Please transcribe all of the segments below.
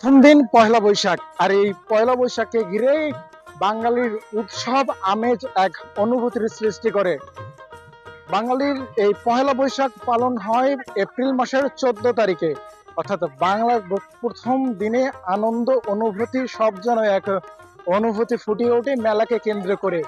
প্রথম দিন পয়লা বৈশাখ, আর এই পয়লা বৈশাখকে ঘিরেই বাঙালির উৎসব আমেজ এক অনুভূতির সৃষ্টি করে। বাঙালির এই পয়লা বৈশাখ পালন হয় এপ্রিল মাসের 14 তারিখে, অর্থাৎ বাংলার প্রথম দিনে আনন্দ অনুভূতি সব যেন এক অনুভূতি ফুটিয়ে ওঠে মেলাকে কেন্দ্র করে।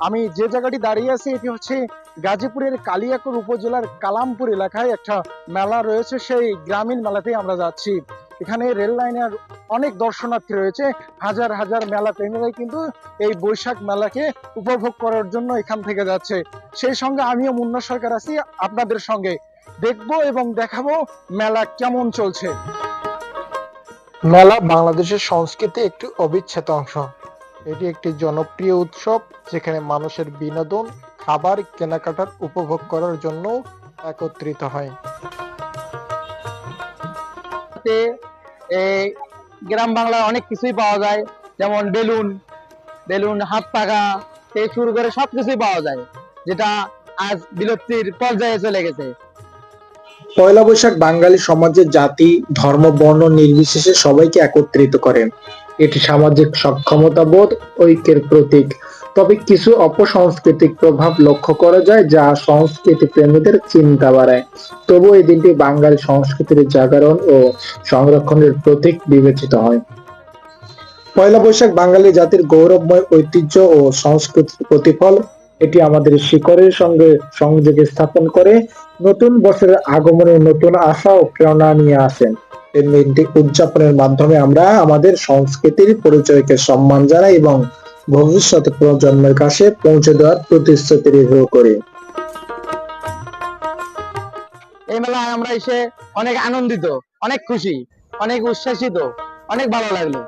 আমি যে জায়গাটি দাঁড়িয়ে আছি এটি হচ্ছে গাজীপুরের কালিয়াকৈর উপজেলার কালামপুর এলাকায় একটা মেলা রয়েছে, সেই গ্রামীণ মেলাতেই আমরা যাচ্ছি। এখানে রেল লাইনের অনেক দর্শনার্থী রয়েছে, হাজার হাজার মেলা প্রেমীরাই কিন্তু এই বৈশাখ মেলাকে উপভোগ করার জন্য এখান থেকে যাচ্ছে। সেই সঙ্গে আমিও মুন্না সরকার আছি আপনাদের সঙ্গে, দেখবো এবং দেখাবো মেলা কেমন চলছে। মেলা বাংলাদেশের সংস্কৃতি একটি অবিচ্ছেদ্য অংশ। এটি একটি জনপ্রিয় উৎসব যেখানে মানুষের বিনোদন, খাবার, কেনাকাটার উপভোগ করার জন্য একত্রিত হয়। গ্রাম বাংলায় অনেক কিছুই পাওয়া যায়, যেমন বেলুন বেলুন হাত পাখা থেকে শুরু করে সবকিছুই পাওয়া যায়, যেটা আজ বিলুপ্তির পর্যায়ে চলে গেছে। পয়লা বৈশাখ বাঙালি সমাজে জাতি, ধর্ম, বর্ণ নির্বিশেষে সবাইকে একত্রিত করে। এটি সামাজিক সক্ষমতা বোধ, ঐক্যের প্রতীক। তবে কিছু অপসাংস্কৃতিক প্রভাব লক্ষ্য করা যায় যা সংস্কৃতি প্রেমীদের চিন্তা বাড়ায়। তবু এই দিনটি বাঙালি সংস্কৃতির জাগরণ ও সংরক্ষণের প্রতীক বিবেচিত হয়। পয়লা বৈশাখ বাঙালি জাতির গৌরবময় ঐতিহ্য ও সংস্কৃতির প্রতিফল। এটি আমাদের শিকড়ের সঙ্গে সংযোগ স্থাপন করে, নতুন বছরের আগমনে নতুন আশা ও প্রেরণা নিয়ে আসেন। এই দিনটি উদযাপনের মাধ্যমে আমরা আমাদের সংস্কৃতির পরিচয়কে সম্মান জানাই এবং ভবিষ্যৎ প্রজন্মের কাছে পৌঁছে দেওয়ার প্রতিশ্রুতি করি। এই মেলায় আমরা এসে অনেক আনন্দিত, অনেক খুশি, অনেক উচ্ছ্বাসিত, অনেক ভালো লাগলো।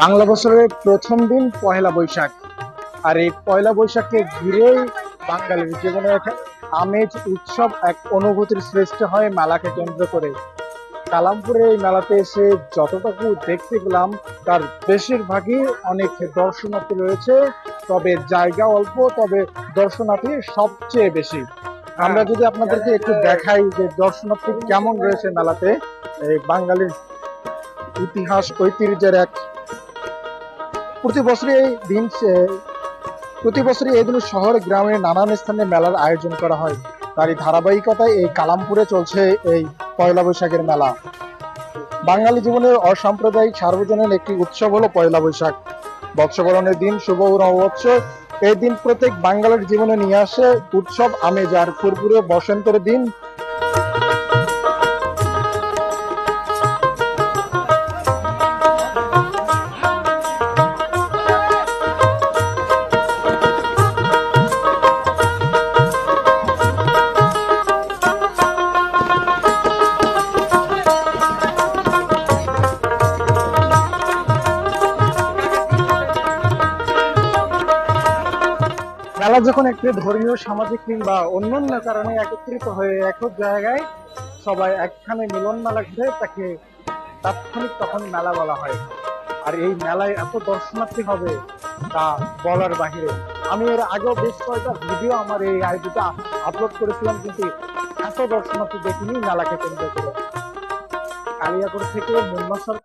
বাংলা বছরের প্রথম দিন পয়লা বৈশাখ, আর এই পয়লা বৈশাখকে ঘিরেই বাঙালির জীবনে এক আমেজ, উৎসব, এক অনুভূতির সৃষ্টি হয় মেলাকে কেন্দ্র করে। কালামপুরে এই মেলাতে এসে যতটুকু দেখতে পেলাম তার বেশিরভাগই অনেক দর্শনার্থী রয়েছে, তবে জায়গা অল্প, তবে দর্শনার্থী সবচেয়ে বেশি। আমরা যদি আপনাদেরকে একটু দেখাই যে দর্শনার্থী কেমন রয়েছে মেলাতে, এই বাঙালির ইতিহাস ঐতিহ্যের এক প্রতি বছরই এই দিন শহরে গ্রামে নানান স্থানে মেলার আয়োজন করা হয়। তারই ধারাবাহিকতায় এই কালামপুরে চলছে এই পয়লা বৈশাখের মেলা। বাঙালি জীবনের অসাম্প্রদায়িক সার্বজনীন একটি উৎসব হলো পয়লা বৈশাখ। বর্ষবরণের দিন, শুভ নববর্ষ। এই দিন প্রত্যেক বাঙালির জীবনে নিয়ে আসে উৎসব আমেজ আর ফুরফুরে বসন্তের দিন। মেলা যখন একটি ধর্মীয়, সামাজিক কিংবা অন্যান্য কারণে একত্রিত হয়ে একক জায়গায় সবাই একখানে মিলন মেলা ঘিরে তাকে তাৎক্ষণিক তখন মেলা বলা হয়। আর এই মেলায় এত দর্শনার্থী হবে তা বলার বাহিরে। আমি এর আগেও বেশ কয়েকটা ভিডিও আমার এই আইডিতে আপলোড করেছিলাম, কিন্তু এত দর্শনার্থী দেখিনি মেলাকে কেন্দ্র করে। কালিয়াকৈর থেকে মুন্না সরকার।